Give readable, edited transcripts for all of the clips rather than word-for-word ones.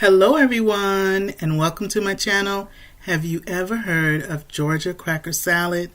Hello everyone and welcome to my channel. Have you ever heard of Georgia cracker salad?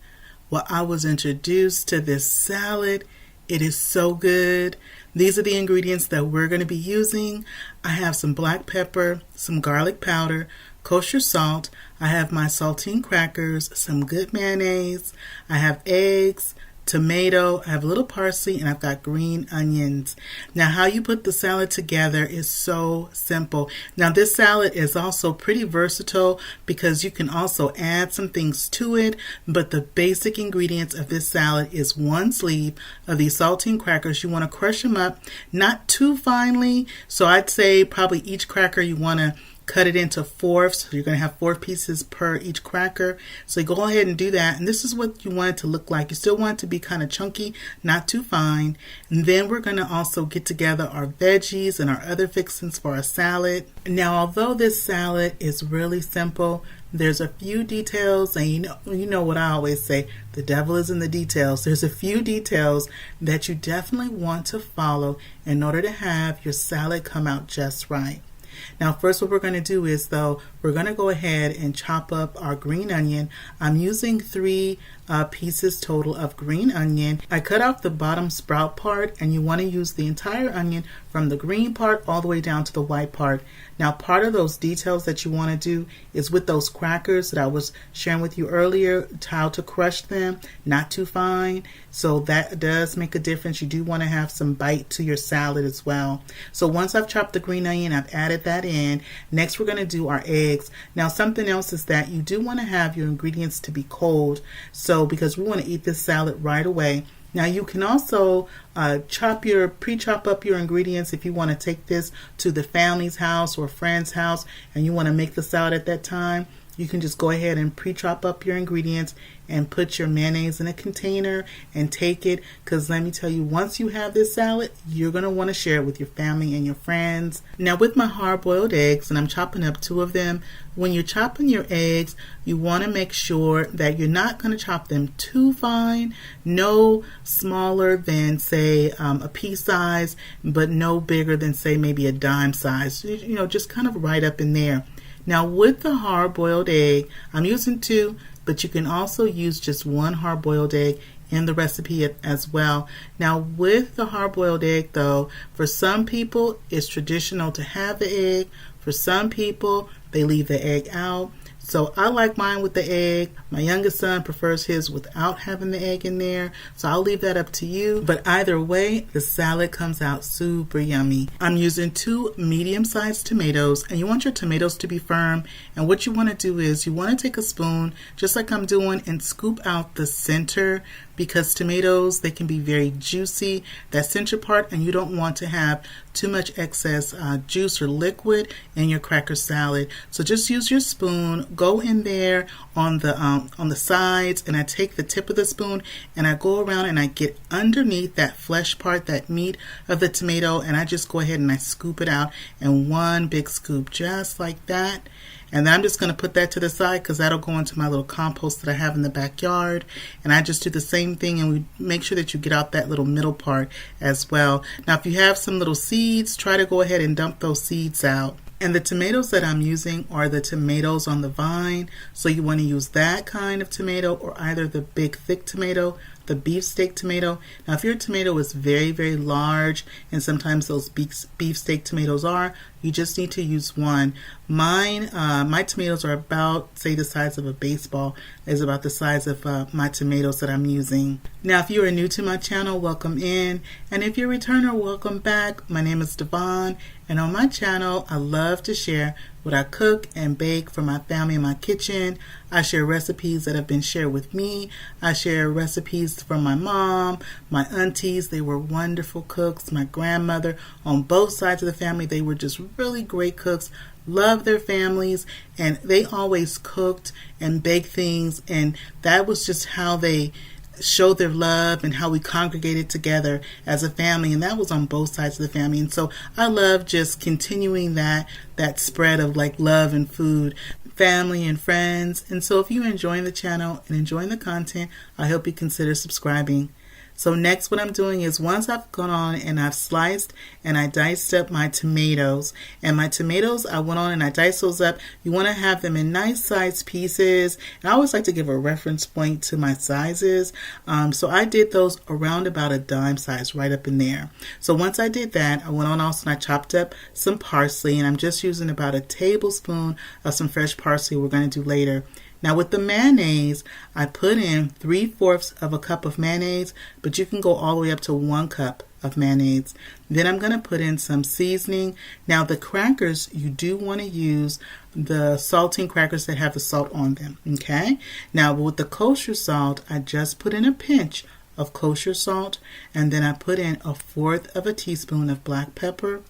Well, I was introduced to this salad. It is so good. These are the ingredients that we're going to be using. I have some black pepper, some garlic powder, kosher salt. I have my saltine crackers, some good mayonnaise. I have eggs, tomato, I have a little parsley, and I've got green onions. Now, how you put the salad together is so simple. Now, this salad is also pretty versatile because you can also add some things to it, but the basic ingredients of this salad is one sleeve of these saltine crackers. You want to crush them up, not too finely, so I'd say probably each cracker you want to cut it into fourths. So you're going to have 4 pieces per each cracker. So go ahead and do that. And this is what you want it to look like. You still want it to be kind of chunky, not too fine. And then we're going to also get together our veggies and our other fixings for our salad. Now, although this salad is really simple, there's a few details, and you know what I always say, the devil is in the details. There's a few details that you definitely want to follow in order to have your salad come out just right. Now, first what we're going to do is, we're going to go ahead and chop up our green onion. I'm using 3 pieces total of green onion. I cut off the bottom sprout part, and you want to use the entire onion from the green part all the way down to the white part. Now, part of those details that you want to do is with those crackers that I was sharing with you earlier, how to crush them, not too fine. So that does make a difference. You do want to have some bite to your salad as well. So once I've chopped the green onion, I've added that in. Next, we're going to do our eggs. Now, something else is that you do want to have your ingredients to be cold. So because we want to eat this salad right away. Now, you can also pre-chop up your ingredients if you want to take this to the family's house or friend's house and you want to make the salad at that time. You can just go ahead and pre-chop up your ingredients and put your mayonnaise in a container and take it, because let me tell you, once you have this salad, you're going to want to share it with your family and your friends. Now, with my hard-boiled eggs, and I'm chopping up 2 of them, when you're chopping your eggs, you want to make sure that you're not going to chop them too fine, no smaller than, say, a pea size, but no bigger than, say, maybe a dime size, just kind of right up in there. Now, with the hard-boiled egg, I'm using 2, but you can also use just 1 hard-boiled egg in the recipe as well. Now, with the hard-boiled egg, though, for some people, it's traditional to have the egg. For some people, they leave the egg out. So I like mine with the egg. My youngest son prefers his without having the egg in there. So I'll leave that up to you. But either way, the salad comes out super yummy. I'm using 2 medium-sized tomatoes, and you want your tomatoes to be firm. And what you want to do is you want to take a spoon, just like I'm doing, and scoop out the center, because tomatoes, they can be very juicy, that center part, and you don't want to have too much excess juice or liquid in your cracker salad. So just use your spoon, go in there on the sides, and I take the tip of the spoon and I go around and I get underneath that flesh part, that meat of the tomato, and I just go ahead and I scoop it out in one big scoop, just like that. And then I'm just going to put that to the side because that'll go into my little compost that I have in the backyard. And I just do the same thing, and we make sure that you get out that little middle part as well. Now, if you have some little seeds, try to go ahead and dump those seeds out. And the tomatoes that I'm using are the tomatoes on the vine. So you want to use that kind of tomato, or either the big thick tomato, the beefsteak tomato. Now, if your tomato is very, very large, and sometimes those beefsteak tomatoes are, you just need to use 1. Mine, my tomatoes are about, say, the size of a baseball, is about the size of my tomatoes that I'm using. Now, if you are new to my channel, welcome in. And if you're a returner, welcome back. My name is Dyvonne, and on my channel, I love to share what I cook and bake for my family in my kitchen. I share recipes that have been shared with me. I share recipes from my mom, my aunties. They were wonderful cooks. My grandmother, on both sides of the family, they were just really great cooks. Loved their families, and they always cooked and baked things, and that was just how they show their love and how we congregated together as a family, and that was on both sides of the family. And so I love just continuing that spread of like love and food, family and friends. And so if you're enjoying the channel and enjoying the content, I hope you consider subscribing. So next what I'm doing is once I've gone on and I've sliced and I diced up my tomatoes, and my tomatoes I went on and I diced those up. You want to have them in nice sized pieces. And I always like to give a reference point to my sizes. So I did those around about a dime size right up in there. So once I did that, I went on also and I chopped up some parsley, and I'm just using about a tablespoon of some fresh parsley we're going to do later. Now with the mayonnaise, I put in 3/4 of a cup of mayonnaise, but you can go all the way up to 1 cup of mayonnaise. Then I'm going to put in some seasoning. Now the crackers, you do want to use the saltine crackers that have the salt on them, okay? Now with the kosher salt, I just put in a pinch of kosher salt, and then I put in 1/4 of a teaspoon of black pepper.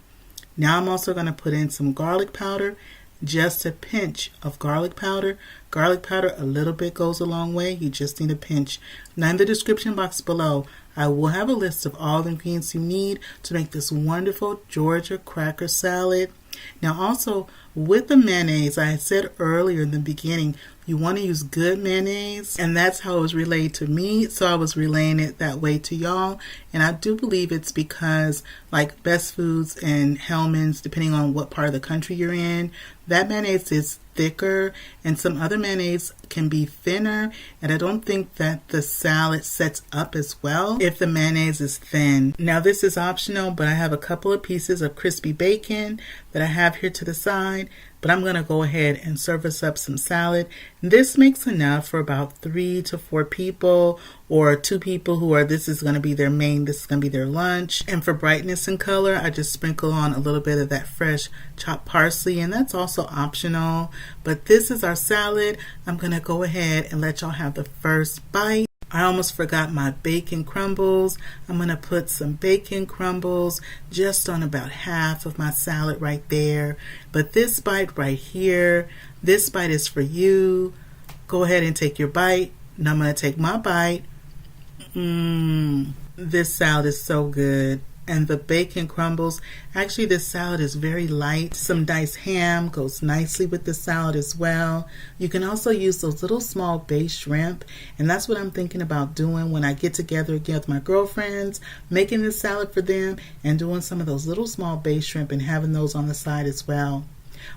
Now I'm also going to put in some garlic powder, just a pinch of garlic powder. Garlic powder, a little bit goes a long way. You just need a pinch. Now in the description box below, I will have a list of all the ingredients you need to make this wonderful Georgia cracker salad. Now also with the mayonnaise, I had said earlier in the beginning, you want to use good mayonnaise, and that's how it was relayed to me, so I was relaying it that way to y'all. And I do believe it's because like Best Foods and Hellman's, depending on what part of the country you're in, that mayonnaise is thicker and some other mayonnaise can be thinner, and I don't think that the salad sets up as well if the mayonnaise is thin. Now this is optional, but I have a couple of pieces of crispy bacon that I have here to the side, but I'm going to go ahead and serve us up some salad. This makes enough for about 3 to 4 people, or 2 people who are, this is going to be their main, this is going to be their lunch. And for brightness and color, I just sprinkle on a little bit of that fresh chopped parsley, and that's also optional. But this is our salad. I'm going to go ahead and let y'all have the first bite. I almost forgot my bacon crumbles. I'm going to put some bacon crumbles just on about half of my salad right there. But this bite right here, this bite is for you. Go ahead and take your bite. Now I'm going to take my bite. This salad is so good. And the bacon crumbles, actually this salad is very light. Some diced ham goes nicely with the salad as well. You can also use those little small bay shrimp, and that's what I'm thinking about doing when I get together again with my girlfriends, making this salad for them and doing some of those little small bay shrimp and having those on the side as well.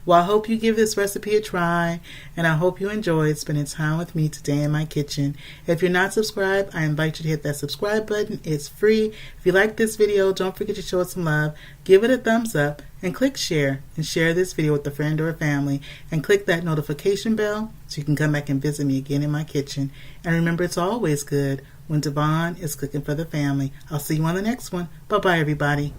Well, I hope you give this recipe a try, and I hope you enjoyed spending time with me today in my kitchen. If you're not subscribed, I invite you to hit that subscribe button. It's free. If you like this video, don't forget to show it some love. Give it a thumbs up and click share, and share this video with a friend or a family, and click that notification bell so you can come back and visit me again in my kitchen. And remember, it's always good when Dyvonne is cooking for the family. I'll see you on the next one. Bye-bye, everybody.